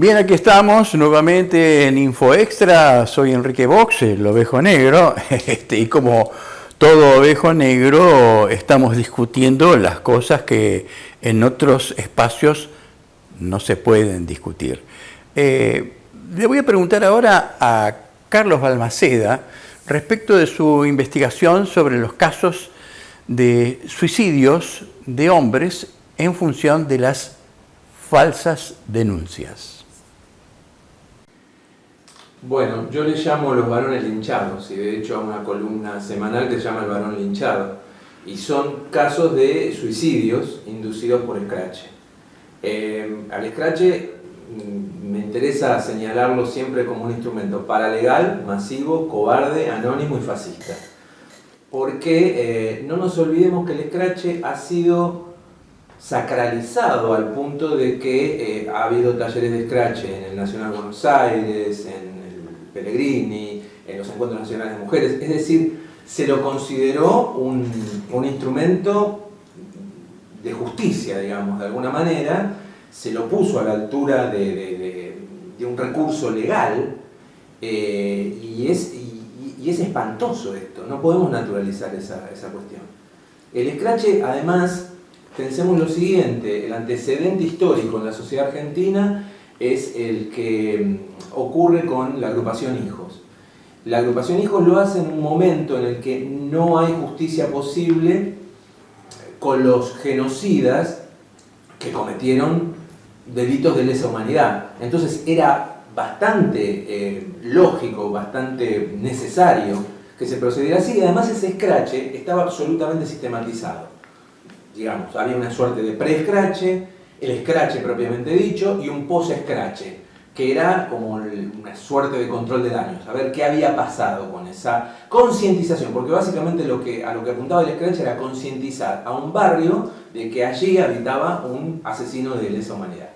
Bien, aquí estamos nuevamente en Info Extra. Soy Enrique Box, el ovejo negro, y como todo ovejo negro estamos discutiendo las cosas que en otros espacios no se pueden discutir. Le voy a preguntar ahora a Carlos Balmaceda respecto de su investigación sobre los casos de suicidios de hombres en función de las falsas denuncias. Bueno, yo le llamo los varones linchados, y de hecho a una columna semanal que se llama El varón linchado, y son casos de suicidios inducidos por escrache. Al escrache me interesa señalarlo siempre como un instrumento paralegal, masivo, cobarde, anónimo y fascista. Porque no nos olvidemos que el escrache ha sido sacralizado al punto de que ha habido talleres de escrache en el Nacional Buenos Aires, en Pellegrini, en los encuentros nacionales de mujeres, es decir, se lo consideró un instrumento de justicia, digamos, de alguna manera, se lo puso a la altura de un recurso legal, y es espantoso esto, no podemos naturalizar esa cuestión. El escrache, además, pensemos lo siguiente, el antecedente histórico en la sociedad argentina es el que ocurre con la agrupación Hijos. La agrupación Hijos lo hace en un momento en el que no hay justicia posible con los genocidas que cometieron delitos de lesa humanidad. Entonces era bastante lógico, bastante necesario que se procediera así, y además ese escrache estaba absolutamente sistematizado. Digamos, había una suerte de pre-escrache, el escrache propiamente dicho, y un post-escrache, que era como una suerte de control de daños, a ver qué había pasado con esa concientización, porque básicamente a lo que apuntaba el escrache era concientizar a un barrio de que allí habitaba un asesino de lesa humanidad.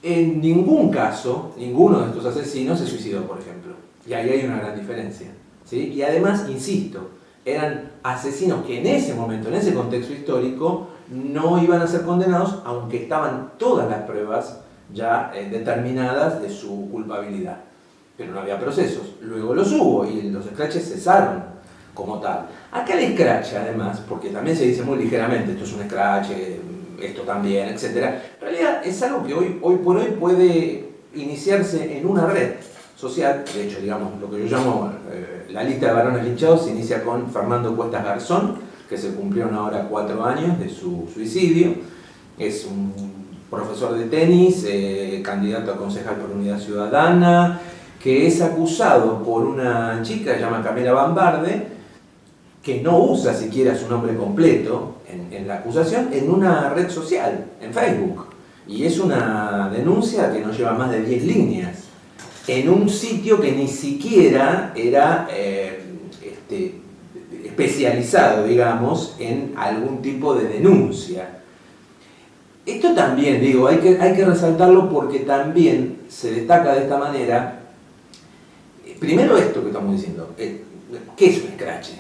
En ningún caso, ninguno de estos asesinos se suicidó, por ejemplo, y ahí hay una gran diferencia, ¿sí? Y además, insisto, eran asesinos que en ese momento, en ese contexto histórico, no iban a ser condenados, aunque estaban todas las pruebas ya determinadas de su culpabilidad. Pero no había procesos. Luego los hubo y los escraches cesaron como tal. Acá el escrache, además, porque también se dice muy ligeramente, esto es un escrache, esto también, etc. En realidad es algo que hoy por hoy puede iniciarse en una red social. De hecho, digamos, lo que yo llamo la lista de varones linchados se inicia con Fernando Cuestas Garzón, que se cumplieron ahora 4 años de su suicidio. Es un profesor de tenis, candidato a concejal por Unidad Ciudadana, que es acusado por una chica que se llama Camila Bambarde, que no usa siquiera su nombre completo en la acusación, en una red social, en Facebook. Y es una denuncia que no lleva más de 10 líneas, en un sitio que ni siquiera era especializado, digamos, en algún tipo de denuncia. Esto también, digo, hay que resaltarlo porque también se destaca de esta manera, primero esto que estamos diciendo, ¿qué es un escrache?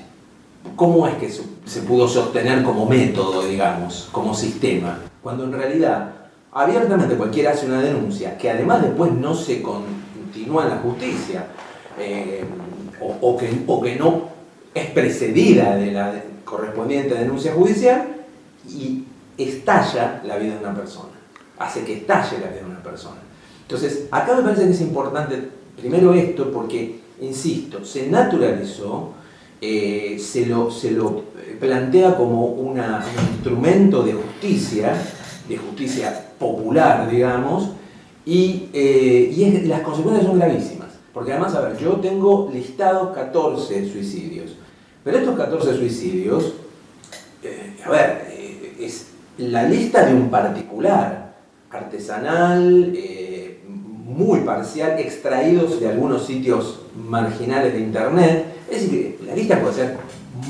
¿Cómo es que se pudo sostener como método, digamos, como sistema? Cuando en realidad, abiertamente cualquiera hace una denuncia, que además después no se continúa en la justicia, o que no es precedida de la correspondiente denuncia judicial, y estalla la vida de una persona, hace que estalle la vida de una persona. Entonces, acá me parece que es importante, primero esto, porque, insisto, se naturalizó, se lo plantea como un instrumento de justicia popular, digamos, y las consecuencias son gravísimas. Porque además, a ver, yo tengo listados 14 suicidios, pero estos 14 suicidios, es la lista de un particular, artesanal, muy parcial, extraídos de algunos sitios marginales de internet. Es decir, que la lista puede ser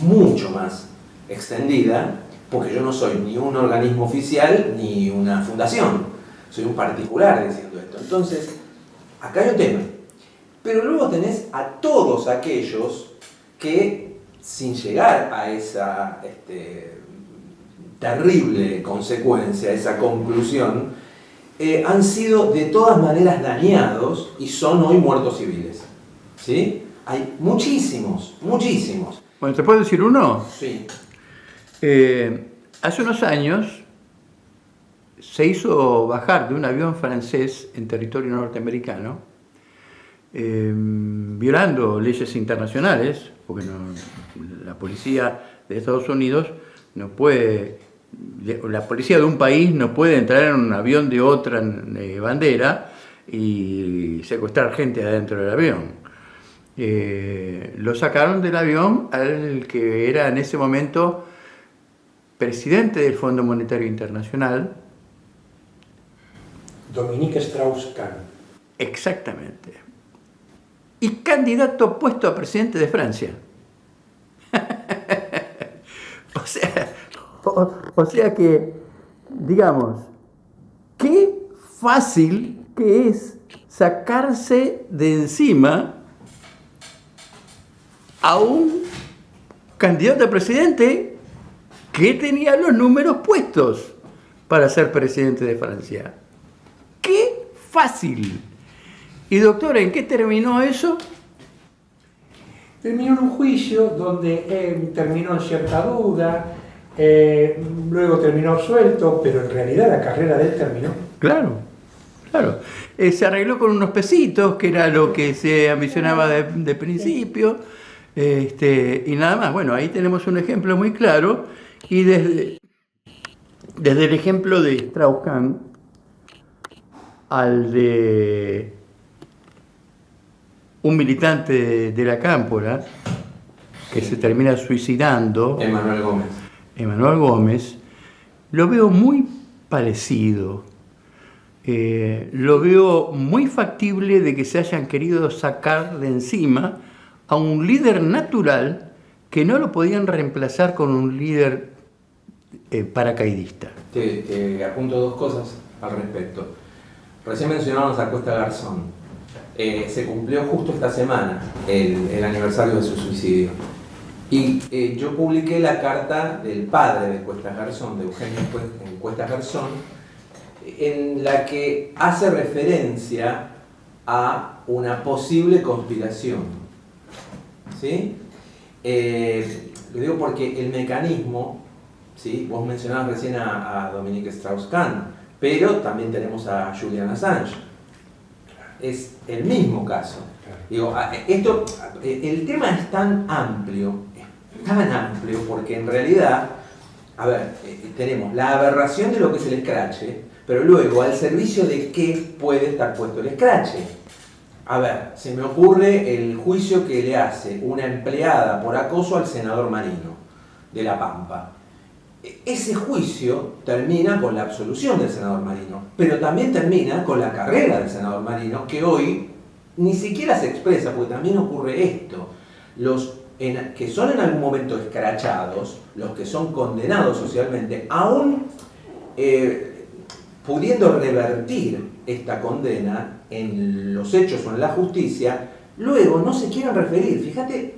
mucho más extendida, porque yo no soy ni un organismo oficial ni una fundación, soy un particular diciendo esto. Entonces, acá hay un tema. Pero luego tenés a todos aquellos que, sin llegar a esa terrible consecuencia, esa conclusión, han sido de todas maneras dañados y son hoy muertos civiles. ¿Sí? Hay muchísimos, muchísimos. Bueno, ¿te puedo decir uno? Sí. Hace unos años se hizo bajar de un avión francés en territorio norteamericano, violando leyes internacionales, porque la policía de Estados Unidos no puede, la policía de un país no puede entrar en un avión de otra bandera y secuestrar gente adentro del avión. Lo sacaron del avión al que era en ese momento presidente del Fondo Monetario Internacional. Dominique Strauss-Kahn. Exactamente. Y candidato puesto a presidente de Francia. o sea que, digamos, qué fácil que es sacarse de encima a un candidato a presidente que tenía los números puestos para ser presidente de Francia. ¡Qué fácil! Y doctora, ¿en qué terminó eso? Terminó en un juicio donde terminó en cierta duda, luego terminó suelto, pero en realidad la carrera de él terminó. Claro, claro. Se arregló con unos pesitos, que era lo que se ambicionaba de principio, y nada más. Bueno, ahí tenemos un ejemplo muy claro, y desde el ejemplo de Strauss-Kahn al de un militante de la Cámpora que se termina suicidando, Emanuel Gómez, lo veo muy parecido. Lo veo muy factible de que se hayan querido sacar de encima a un líder natural que no lo podían reemplazar con un líder paracaidista. Te apunto dos cosas al respecto. Recién mencionábamos a Cuesta Garzón. Se cumplió justo esta semana el aniversario de su suicidio. Y yo publiqué la carta del padre de Cuesta Garzón, de Eugenio Cuesta Garzón, en la que hace referencia a una posible conspiración. ¿Sí? Lo digo porque el mecanismo, ¿sí? Vos mencionabas recién a Dominique Strauss-Kahn, pero también tenemos a Julian Assange. Es el mismo caso. Digo, el tema es tan amplio porque en realidad, a ver, tenemos la aberración de lo que es el escrache, pero luego al servicio de qué puede estar puesto el escrache. A ver, se me ocurre el juicio que le hace una empleada por acoso al senador Marino de La Pampa. Ese juicio termina con la absolución del senador Marino, pero también termina con la carrera del senador Marino, que hoy ni siquiera se expresa, porque también ocurre esto. Los que son en algún momento escrachados, los que son condenados socialmente, aún pudiendo revertir esta condena en los hechos o en la justicia, luego no se quieren referir. Fíjate,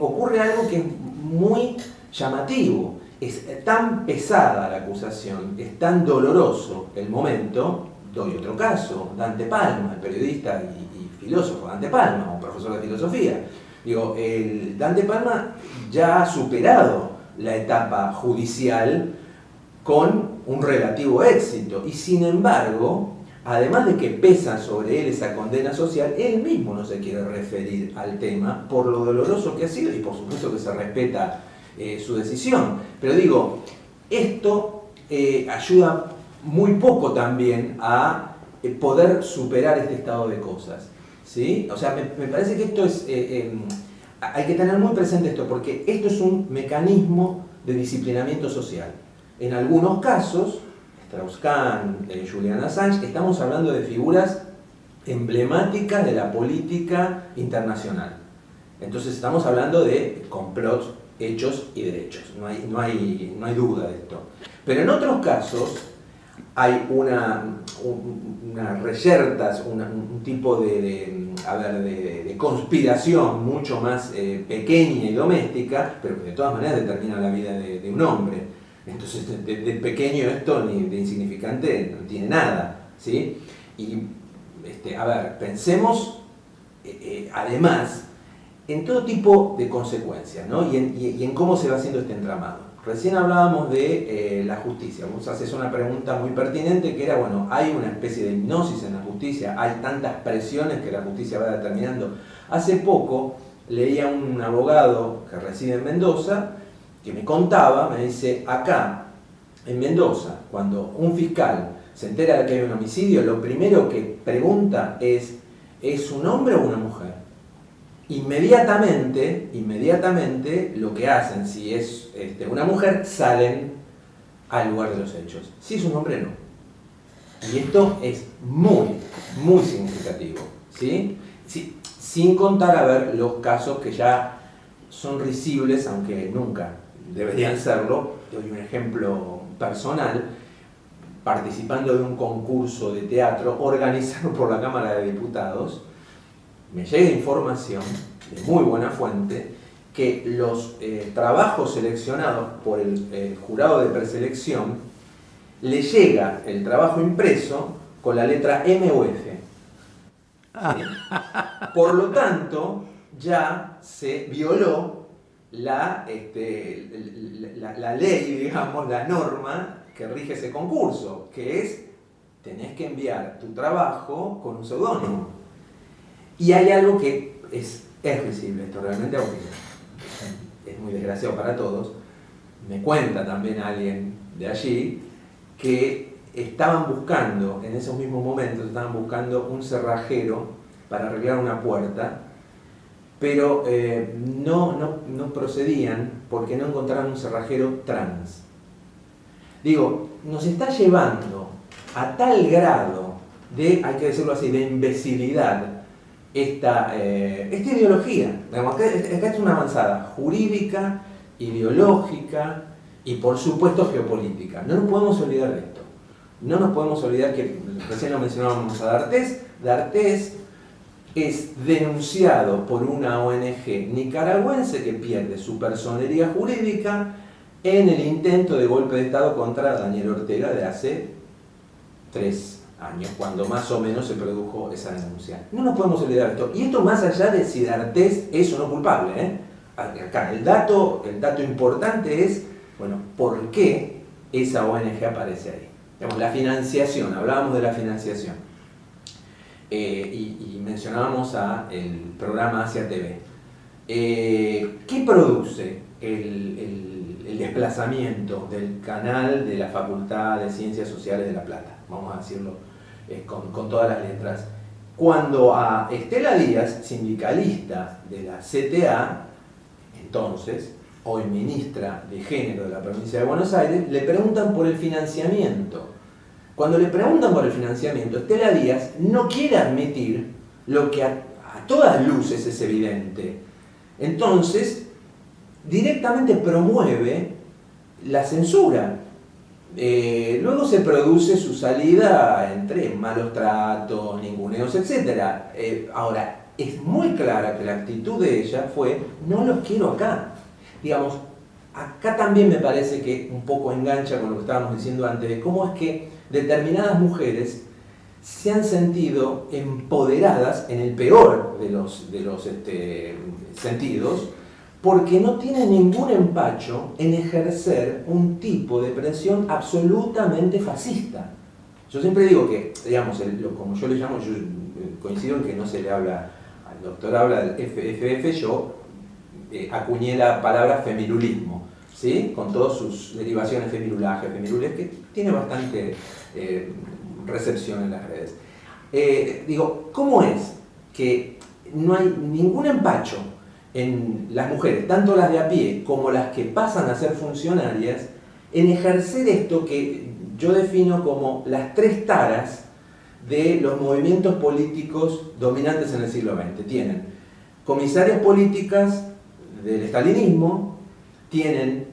ocurre algo que es muy llamativo. Es tan pesada la acusación, es tan doloroso el momento. Doy otro caso, Dante Palma, el periodista y filósofo Dante Palma, un profesor de filosofía. Digo, el Dante Palma ya ha superado la etapa judicial con un relativo éxito y sin embargo, además de que pesa sobre él esa condena social, él mismo no se quiere referir al tema por lo doloroso que ha sido y por supuesto que se respeta su decisión. Pero digo, esto ayuda muy poco también a poder superar este estado de cosas, ¿sí? O sea, me parece que esto es... hay que tener muy presente esto, porque esto es un mecanismo de disciplinamiento social. En algunos casos, Strauss-Kahn, Julian Assange, estamos hablando de figuras emblemáticas de la política internacional. Entonces estamos hablando de complots, hechos y derechos, no hay duda de esto. Pero en otros casos hay unas reyertas, un tipo de conspiración mucho más pequeña y doméstica, pero que de todas maneras determina la vida de un hombre. Entonces de pequeño esto ni de insignificante no tiene nada, ¿sí? Y, a ver, pensemos además en todo tipo de consecuencias, ¿no? Y en cómo se va haciendo este entramado. Recién hablábamos de la justicia. Vos haces una pregunta muy pertinente que era, bueno, hay una especie de hipnosis en la justicia, hay tantas presiones que la justicia va determinando. Hace poco leía un abogado que reside en Mendoza que me contaba, me dice, acá en Mendoza, cuando un fiscal se entera de que hay un homicidio, lo primero que pregunta ¿es un hombre o una mujer? Inmediatamente lo que hacen, si es una mujer, salen al lugar de los hechos. Si es un hombre, no. Y esto es muy significativo, ¿sí? Sin contar a ver los casos que ya son risibles, aunque nunca deberían serlo. Doy un ejemplo personal. Participando de un concurso de teatro organizado por la Cámara de Diputados, me llega información de muy buena fuente que los trabajos seleccionados por el jurado de preselección le llega el trabajo impreso con la letra M o F. ¿Sí? Por lo tanto, ya se violó la ley, digamos, la norma que rige ese concurso, que es, tenés que enviar tu trabajo con un seudónimo. Y hay algo que es risible, esto realmente, aunque es muy desgraciado para todos. Me cuenta también alguien de allí que estaban buscando, en esos mismos momentos, estaban buscando un cerrajero para arreglar una puerta, pero no procedían porque no encontraron un cerrajero trans. Digo, nos está llevando a tal grado de, hay que decirlo así, de imbecilidad esta ideología. Acá es una avanzada jurídica, ideológica y por supuesto geopolítica. No nos podemos olvidar de esto. No nos podemos olvidar que, recién lo mencionábamos a D'Artés. D'Artés es denunciado por una ONG nicaragüense que pierde su personería jurídica en el intento de golpe de Estado contra Daniel Ortega de hace 3 años, cuando más o menos se produjo esa denuncia. No nos podemos olvidar de esto. Y esto más allá de si D'Artés es o no culpable, ¿eh? Acá el dato importante es, bueno, ¿por qué esa ONG aparece ahí? Digamos, la financiación, hablábamos de la financiación. Y mencionábamos el programa Asia TV. ¿Qué produce el desplazamiento del canal de la Facultad de Ciencias Sociales de La Plata? Vamos a decirlo con todas las letras. Cuando a Estela Díaz, sindicalista de la CTA, entonces, hoy ministra de Género de la provincia de Buenos Aires, le preguntan por el financiamiento. Cuando le preguntan por el financiamiento, Estela Díaz no quiere admitir lo que a todas luces es evidente. Entonces, directamente promueve la censura. Luego se produce su salida entre malos tratos, ninguneos, etc. Ahora, es muy clara que la actitud de ella fue, no los quiero acá. Digamos, acá también me parece que un poco engancha con lo que estábamos diciendo antes, de cómo es que determinadas mujeres se han sentido empoderadas en el peor de los sentidos, porque no tienen ningún empacho en ejercer un tipo de presión absolutamente fascista. Yo siempre digo que, digamos, como yo le llamo, yo coincido en que no se le habla, al doctor habla del FFF, yo acuñé la palabra femilulismo, ¿sí? Con todas sus derivaciones, femirulaje, femirulés, que tiene bastante recepción en las redes. Digo, ¿cómo es que no hay ningún empacho en las mujeres, tanto las de a pie como las que pasan a ser funcionarias, en ejercer esto que yo defino como las 3 taras de los movimientos políticos dominantes en el siglo XX? Tienen comisarias políticas del estalinismo, tienen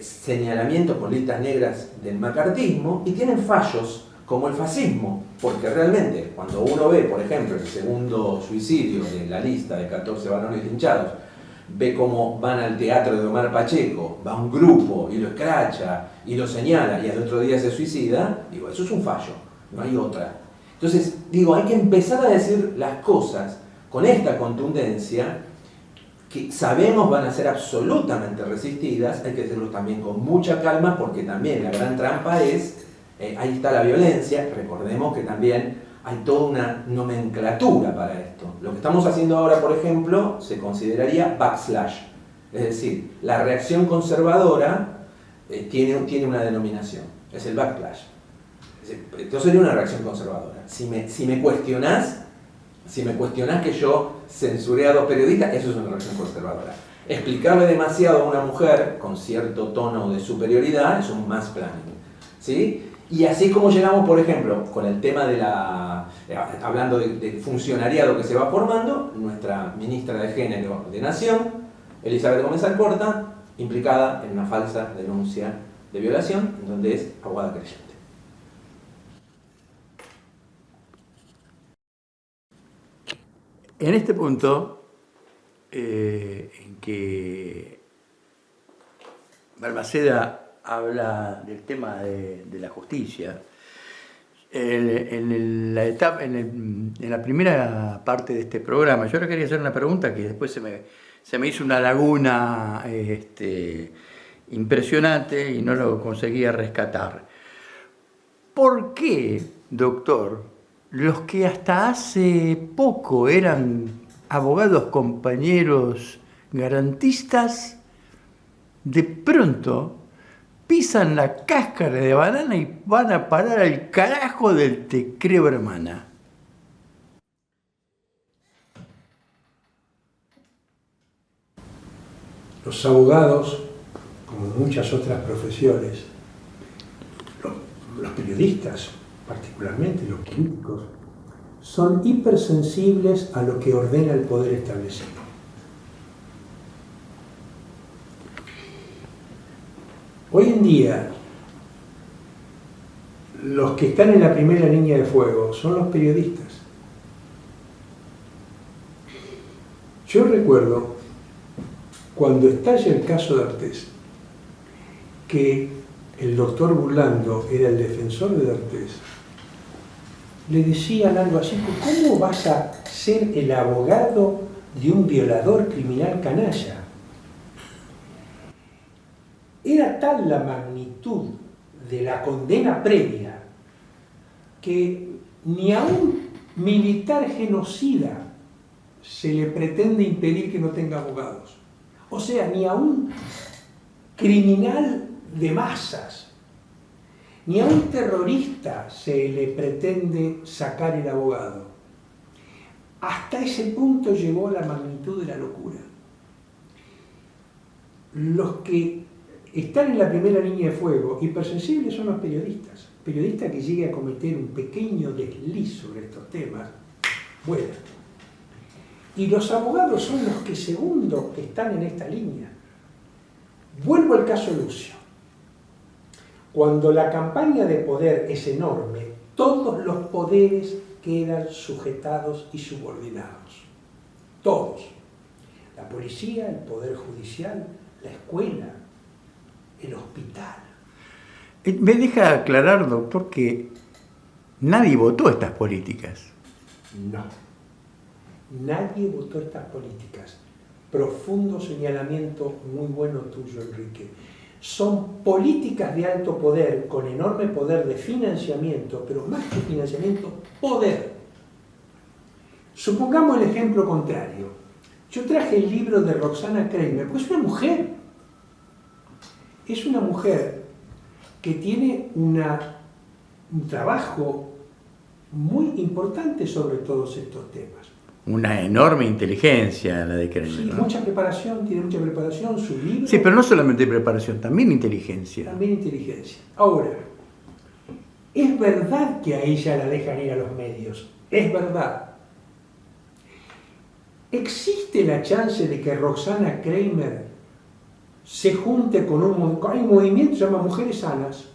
señalamientos con listas negras del macartismo y tienen fallos como el fascismo, porque realmente cuando uno ve, por ejemplo, el segundo suicidio de la lista de 14 varones linchados, ve cómo van al teatro de Omar Pacheco, va un grupo y lo escracha y lo señala y al otro día se suicida, digo, eso es un fallo, no hay otra. Entonces, digo, hay que empezar a decir las cosas con esta contundencia, que sabemos van a ser absolutamente resistidas, hay que decirlo también con mucha calma, porque también la gran trampa es, ahí está la violencia, recordemos que también hay toda una nomenclatura para esto. Lo que estamos haciendo ahora, por ejemplo, se consideraría backslash, es decir, la reacción conservadora tiene una denominación, es el backlash. Esto sería una reacción conservadora. Si me cuestionás que yo censuré a 2 periodistas, eso es una reacción conservadora. Explicarle demasiado a una mujer con cierto tono de superioridad es un mansplaining, ¿sí? Y así es como llegamos, por ejemplo, con el tema de hablando de funcionariado que se va formando, nuestra ministra de Género de Nación, Elizabeth Gómez Alcorta, implicada en una falsa denuncia de violación, en donde es abogada creyente. En este punto, en que Balmaceda habla del tema de la justicia, en la primera parte de este programa, yo ahora quería hacer una pregunta que después se me hizo una laguna impresionante y no lo conseguía rescatar. ¿Por qué, doctor, los que hasta hace poco eran abogados compañeros garantistas, de pronto pisan la cáscara de banana y van a parar al carajo del te creo hermana? Los abogados, como muchas otras profesiones, los periodistas, particularmente los políticos, son hipersensibles a lo que ordena el poder establecido. Hoy en día, los que están en la primera línea de fuego son los periodistas. Yo recuerdo, cuando estalla el caso de D'Artés, que el doctor Burlando era el defensor de D'Artés, le decían algo así: ¿cómo vas a ser el abogado de un violador criminal canalla? Era tal la magnitud de la condena previa que ni a un militar genocida se le pretende impedir que no tenga abogados. O sea, ni a un criminal de masas, ni a un terrorista se le pretende sacar el abogado. Hasta ese punto llegó la magnitud de la locura. Los que están en la primera línea de fuego, hipersensibles, son los periodistas. Periodista que llegue a cometer un pequeño desliz sobre estos temas, bueno. Y los abogados son los que segundo están en esta línea. Vuelvo al caso Lucio. Cuando la campaña de poder es enorme, todos los poderes quedan sujetados y subordinados. Todos. La policía, el poder judicial, la escuela, el hospital. Me deja aclarar, doctor, que nadie votó estas políticas. No. Nadie votó estas políticas. Profundo señalamiento, muy bueno tuyo, Enrique. Son políticas de alto poder, con enorme poder de financiamiento, pero más que financiamiento, poder. Supongamos el ejemplo contrario. Yo traje el libro de Roxana Kramer, porque es una mujer. Es una mujer que tiene un trabajo muy importante sobre todos estos temas. Una enorme inteligencia la de Kramer. Sí, ¿no? mucha preparación, tiene mucha preparación, su libro... Sí, pero no solamente preparación, también inteligencia. También inteligencia. Ahora, es verdad que a ella la dejan ir a los medios, es verdad. ¿Existe la chance de que Roxana Kramer se junte con hay un movimiento que se llama Mujeres Sanas?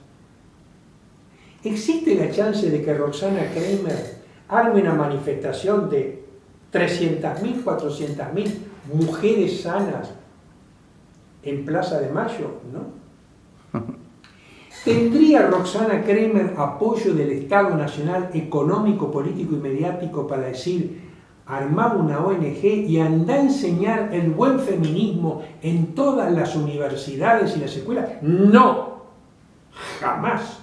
¿Existe la chance de que Roxana Kramer arme una manifestación de 300.000, 400.000 mujeres sanas en Plaza de Mayo? ¿No? ¿Tendría Roxana Kremer apoyo del Estado Nacional económico, político y mediático para decir, armá una ONG y anda a enseñar el buen feminismo en todas las universidades y las escuelas? No, jamás.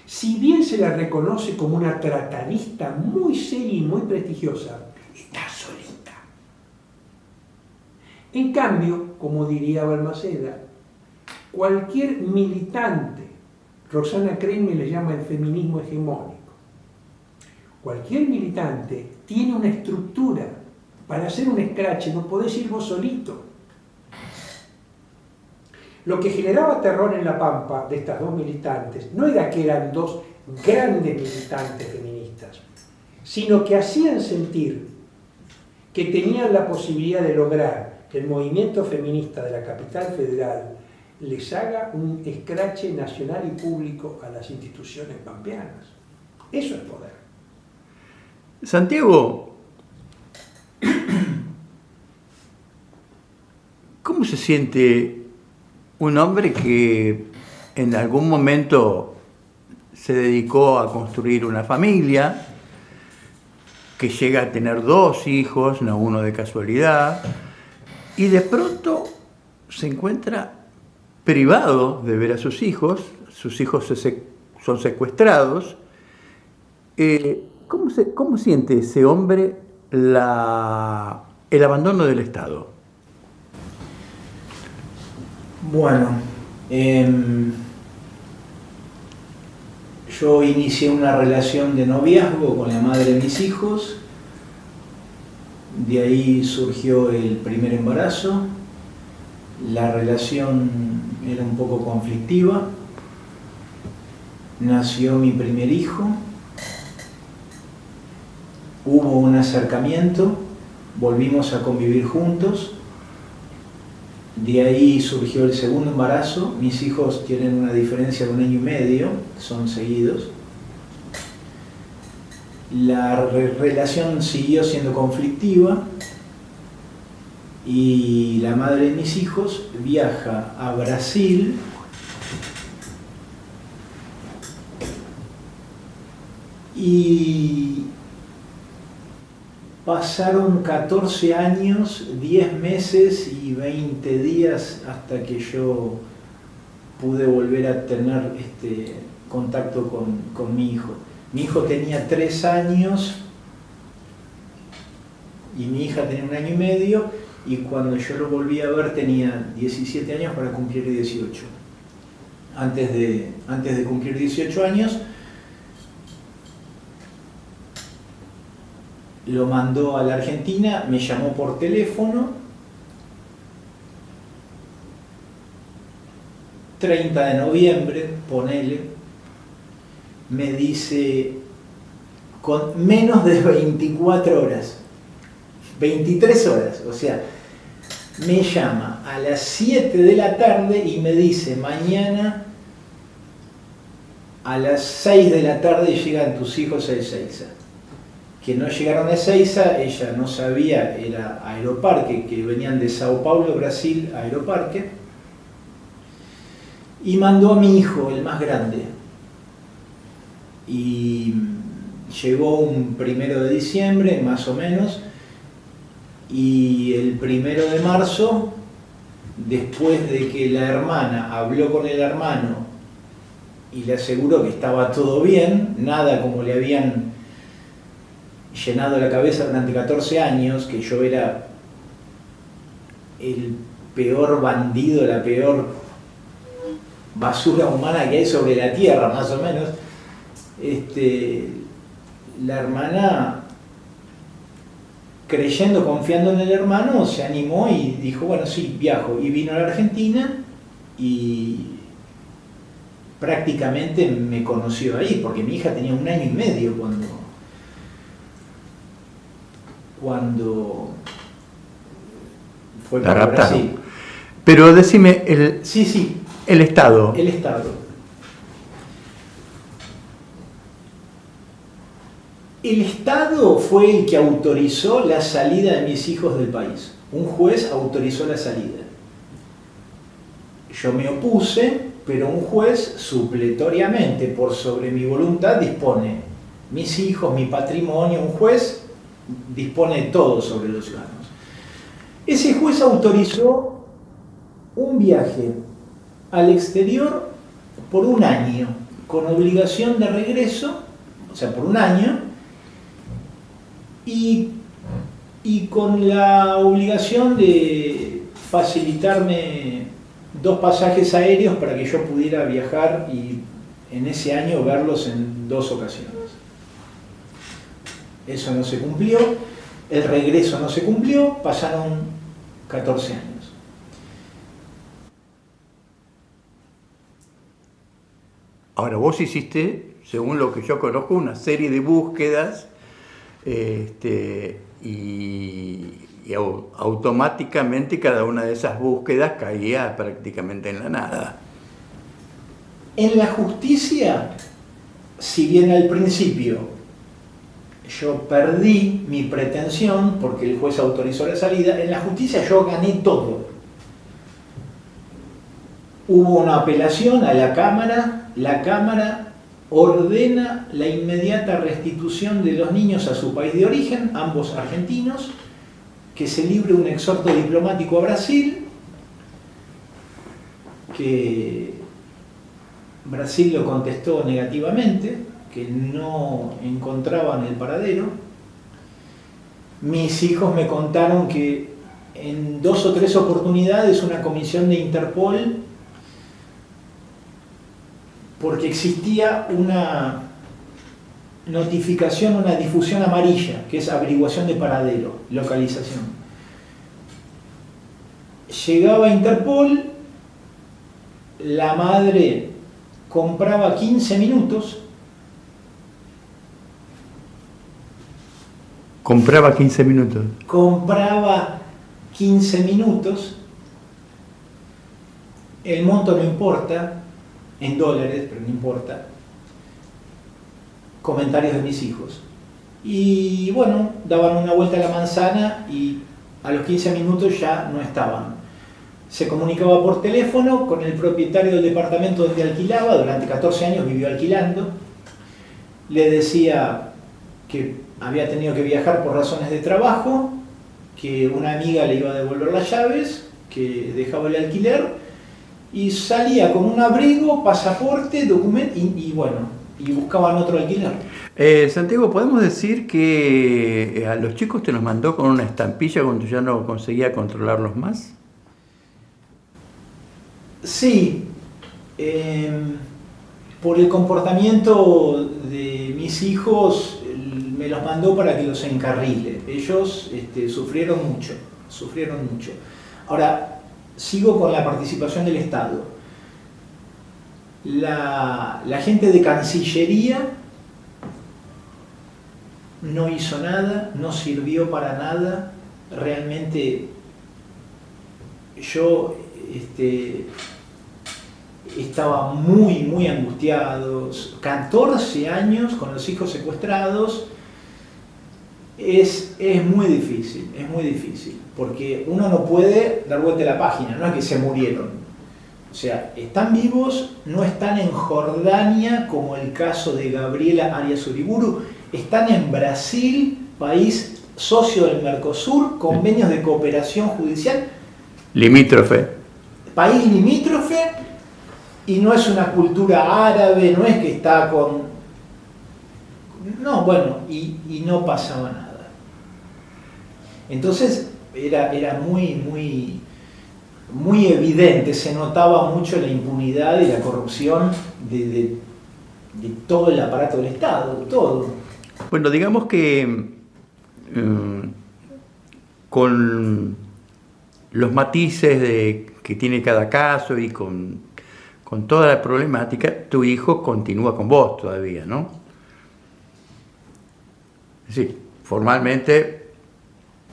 Si bien se la reconoce como una tratadista muy seria y muy prestigiosa, está solita. En cambio, como diría Balmaceda, cualquier militante, Roxana Kremer le llama el feminismo hegemónico, cualquier militante tiene una estructura. Para hacer un escrache no podés ir vos solito. Lo que generaba terror en La Pampa de estas dos militantes no era que eran dos grandes militantes feministas, sino que hacían sentir que tenían la posibilidad de lograr que el movimiento feminista de la capital federal les haga un escrache nacional y público a las instituciones pampeanas. Eso es poder. Santiago, ¿cómo se siente un hombre que en algún momento se dedicó a construir una familia, que llega a tener 2 hijos, no uno de casualidad, y de pronto se encuentra privado de ver a sus hijos son secuestrados? ¿Cómo siente ese hombre el abandono del Estado? Bueno, yo inicié una relación de noviazgo con la madre de mis hijos, de ahí surgió el primer embarazo, la relación era un poco conflictiva, nació mi primer hijo, hubo un acercamiento, volvimos a convivir juntos. De ahí surgió el segundo embarazo. Mis hijos tienen una diferencia de 1 año y medio, son seguidos. La relación siguió siendo conflictiva y la madre de mis hijos viaja a Brasil y pasaron 14 años, 10 meses y 20 días hasta que yo pude volver a tener contacto con mi hijo. Mi hijo tenía 3 años y mi hija tenía 1 año y medio, y cuando yo lo volví a ver tenía 17 años para cumplir 18. Antes de cumplir 18 años, lo mandó a la Argentina, me llamó por teléfono, 30 de noviembre, ponele, me dice, con menos de 24 horas, 23 horas, o sea, me llama a las 7 de la tarde y me dice, mañana a las 6 de la tarde llegan tus hijos a Ezeiza. Que no llegaron a Ezeiza, ella no sabía, era Aeroparque, que venían de Sao Paulo, Brasil, a Aeroparque, y mandó a mi hijo, el más grande, y llegó un 1 de diciembre, más o menos, y el 1 de marzo, después de que la hermana habló con el hermano y le aseguró que estaba todo bien, nada como le habían llenado la cabeza durante 14 años, que yo era el peor bandido, la peor basura humana que hay sobre la tierra, más o menos. La hermana, creyendo, confiando en el hermano, se animó y dijo, bueno, sí, viajo. Y vino a la Argentina y prácticamente me conoció ahí, porque mi hija tenía 1 año y medio cuando fue para Brasil. Pero decime, Sí, el Estado. el Estado. El Estado fue el que autorizó la salida de mis hijos del país. Un juez autorizó la salida. Yo me opuse pero un juez supletoriamente, por sobre mi voluntad, dispone mis hijos, mi patrimonio. Un juez dispone todo sobre los ciudadanos. Ese juez autorizó un viaje al exterior por un año, con obligación de regreso, o sea, por un año, y con la obligación de facilitarme 2 pasajes aéreos para que yo pudiera viajar y en ese año verlos en 2 ocasiones. Eso no se cumplió, el regreso no se cumplió, pasaron 14 años. Ahora, vos hiciste, según lo que yo conozco, una serie de búsquedas y automáticamente cada una de esas búsquedas caía prácticamente en la nada. En la justicia, si bien al principio yo perdí mi pretensión porque el juez autorizó la salida, en la justicia yo gané todo. Hubo una apelación a la Cámara ordena la inmediata restitución de los niños a su país de origen, ambos argentinos, que se libre un exhorto diplomático a Brasil, que Brasil lo contestó negativamente, que no encontraban el paradero. Mis hijos me contaron que en 2 o 3 oportunidades una comisión de Interpol, porque existía una notificación, una difusión amarilla, que es averiguación de paradero, localización. Llegaba Interpol, la madre compraba 15 minutos. Compraba 15 minutos. Compraba 15 minutos, el monto no importa, en dólares, pero no importa. Comentarios de mis hijos. Y bueno, daban una vuelta a la manzana y a los 15 minutos ya no estaban. Se comunicaba por teléfono con el propietario del departamento donde alquilaba, durante 14 años vivió alquilando. Le decía que había tenido que viajar por razones de trabajo, que una amiga le iba a devolver las llaves, que dejaba el alquiler, y salía con un abrigo, pasaporte, documento, y buscaban otro alquiler. Santiago, ¿podemos decir que a los chicos te los mandó con una estampilla cuando ya no conseguía controlarlos más? Sí, por el comportamiento de mis hijos me los mandó para que los encarrile. Ellos sufrieron mucho. Ahora, sigo con la participación del Estado. La gente de Cancillería no hizo nada, no sirvió para nada. Realmente yo estaba muy angustiado. 14 años con los hijos secuestrados es muy difícil, porque uno no puede dar vuelta a la página, no es que se murieron. O sea, están vivos, no están en Jordania, como el caso de Gabriela Arias Uriburu, están en Brasil, país socio del Mercosur, convenios de cooperación judicial. Limítrofe. País limítrofe, y no es una cultura árabe, no es que está con... No, bueno, y no pasaba nada. Entonces era muy evidente, se notaba mucho la impunidad y la corrupción de todo el aparato del Estado, todo. Bueno, digamos que con los matices que tiene cada caso y con toda la problemática, tu hijo continúa con vos todavía, ¿no? Sí, formalmente.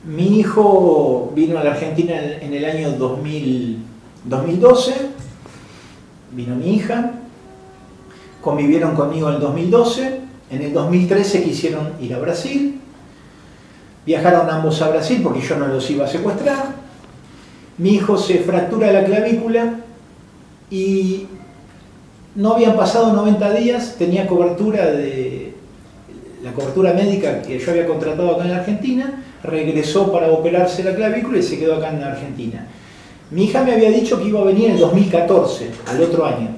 Mi hijo vino a la Argentina en el año 2012, vino mi hija, convivieron conmigo en el 2012, en el 2013 quisieron ir a Brasil, viajaron ambos a Brasil porque yo no los iba a secuestrar. Mi hijo se fractura la clavícula y No habían pasado 90 días, tenía la cobertura médica que yo había contratado acá en la Argentina, regresó para operarse la clavícula y se quedó acá en la Argentina. Mi hija me había dicho que iba a venir en el 2014, al otro año.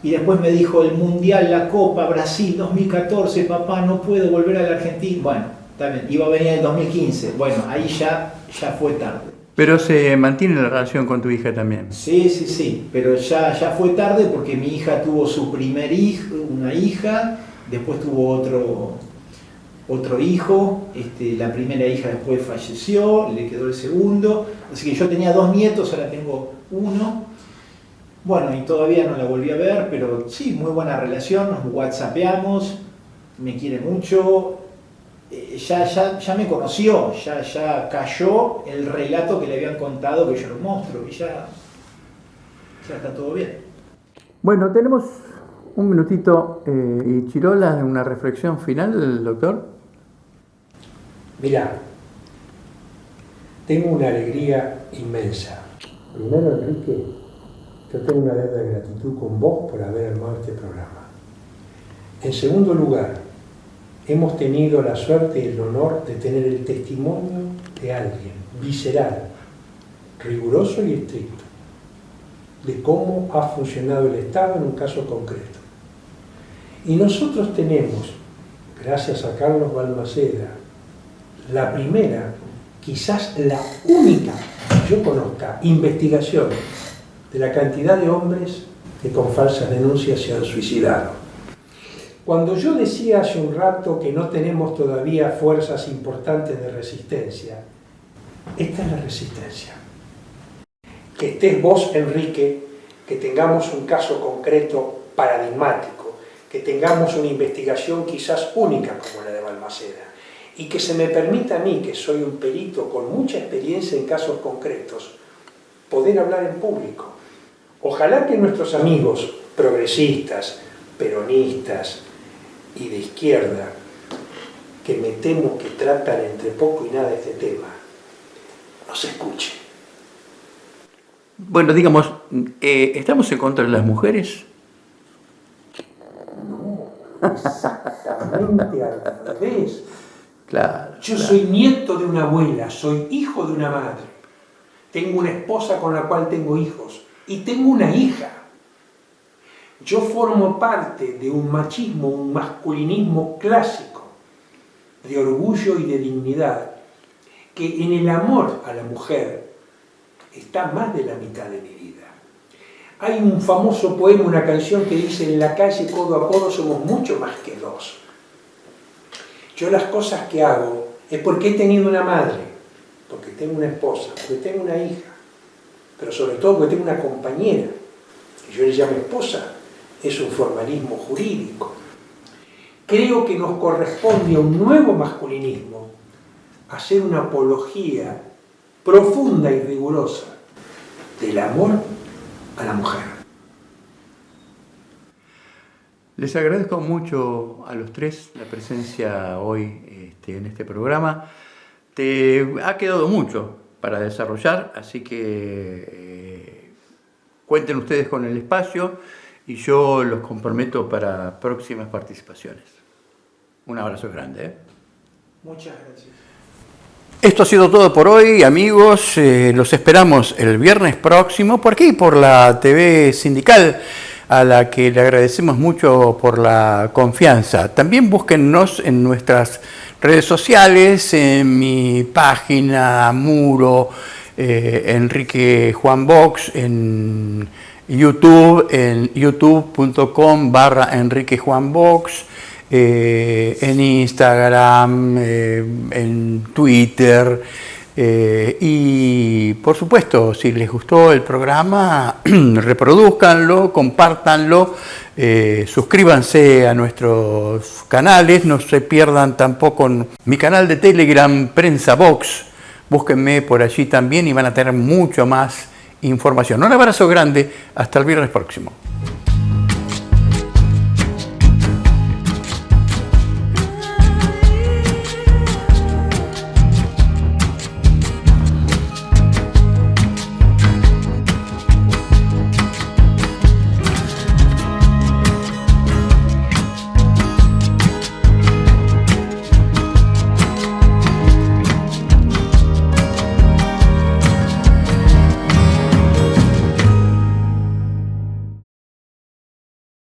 Y después me dijo, el Mundial, la Copa, Brasil, 2014, papá, no puedo volver a la Argentina. Bueno, también, iba a venir en el 2015. Bueno, ahí ya fue tarde. Pero se mantiene la relación con tu hija también. Sí, pero ya fue tarde porque mi hija tuvo su primer hijo, una hija, después tuvo otro hijo, la primera hija después falleció, le quedó el segundo, así que yo tenía 2 nietos, ahora tengo 1. Bueno, y todavía no la volví a ver, pero sí, muy buena relación, nos whatsappeamos, me quiere mucho, ya me conoció, ya cayó el relato que le habían contado que yo era un monstruo, y ya está todo bien. Bueno, tenemos un minutito, y Chirola, una reflexión final, doctor. Mirá, tengo una alegría inmensa. Primero, Enrique, yo tengo una deuda de gratitud con vos por haber armado este programa. En segundo lugar, hemos tenido la suerte y el honor de tener el testimonio de alguien visceral, riguroso y estricto, de cómo ha funcionado el Estado en un caso concreto. Y nosotros tenemos, gracias a Carlos Balmaceda, la primera, quizás la única que yo conozca, investigación de la cantidad de hombres que con falsas denuncias se han suicidado. Cuando yo decía hace un rato que no tenemos todavía fuerzas importantes de resistencia, esta es la resistencia. Que estés vos, Enrique, que tengamos un caso concreto paradigmático, que tengamos una investigación quizás única como la de Balmaceda, y que se me permita a mí, que soy un perito con mucha experiencia en casos concretos, poder hablar en público. Ojalá que nuestros amigos progresistas, peronistas y de izquierda, que me temo que tratan entre poco y nada este tema, nos escuchen. Bueno, digamos, ¿estamos en contra de las mujeres? No, exactamente al revés. Claro. Yo soy nieto de una abuela, soy hijo de una madre. Tengo una esposa con la cual tengo hijos y tengo una hija. Yo formo parte de un machismo, un masculinismo clásico, de orgullo y de dignidad, que en el amor a la mujer está más de la mitad de mi vida. Hay un famoso poema, una canción que dice: en la calle codo a codo somos mucho más que 2. Yo las cosas que hago es porque he tenido una madre, porque tengo una esposa, porque tengo una hija, pero sobre todo porque tengo una compañera, que yo le llamo esposa, es un formalismo jurídico. Creo que nos corresponde a un nuevo masculinismo hacer una apología profunda y rigurosa del amor a la mujer. Les agradezco mucho a los tres la presencia hoy en este programa. Te ha quedado mucho para desarrollar, así que cuenten ustedes con el espacio y yo los comprometo para próximas participaciones. Un abrazo grande. Muchas gracias. Esto ha sido todo por hoy, amigos. Los esperamos el viernes próximo por aquí, por la TV Sindical, a la que le agradecemos mucho por la confianza. También búsquennos en nuestras redes sociales, en mi página, muro, Enrique Juan Box, en YouTube, en youtube.com/Enrique Juan Box, en Instagram, en Twitter. Y por supuesto, si les gustó el programa, reproduzcanlo, compártanlo, suscríbanse a nuestros canales, no se pierdan tampoco mi canal de Telegram, Prensa Box, búsquenme por allí también y van a tener mucho más información. Un abrazo grande, hasta el viernes próximo.